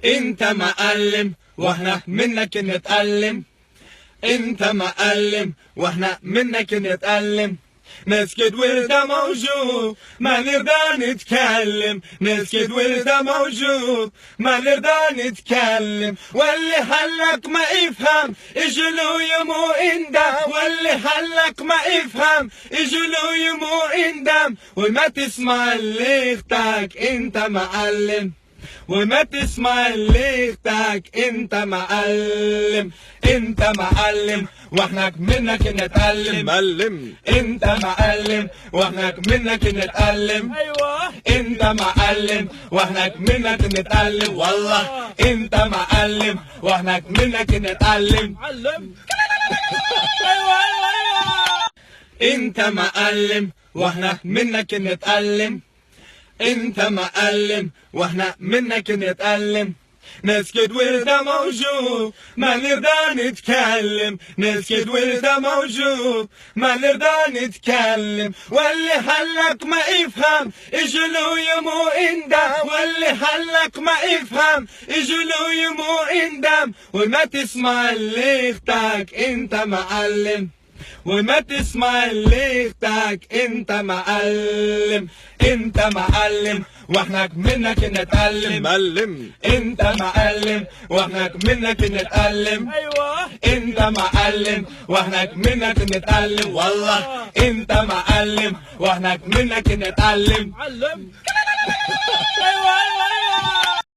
انت معلم واحنا منك نتعلم. انت معلم واحنا منك نتعلم. نسكت وانت موجود ما نرضى نتكلم. نسكت وانت موجود ما نرضى نتكلم. واللي حلك ما يفهم اجلو يمو اندم. واللي حلك ما يفهم اجلو يمو اندم. وما تسمع اللي يختك انت معلم. وما تسمع اللي يختك انت معلم. انت معلم واحنا منك نتعلم. معلم انت معلم واحنا منك نتعلم. ايوه انت معلم واحنا منك نتعلم. والله انت معلم واحنا منك نتعلم. علم. ايوه ايوه ايوه انت معلم واحنا منك نتعلم. انت معلم واحنا منك نتعلم. نسكت وانت موجود ما نرضى نتكلم. نسكت وانت موجود ما نرضى نتكلم. واللي حلك ما يفهم اجلو يمو اندم. واللي حلك ما يفهم اجلو يمو اندم. وما تسمع اللي يختك انت معلم. وما تسمع اللي يختك انت معلم. انت معلم واحنا منك نتعلم. معلم انت معلم واحنا منك نتعلم. ايوه انت معلم واحنا منك نتعلم. والله انت معلم واحنا منك نتعلم. علم. ايوه ايوه ايوه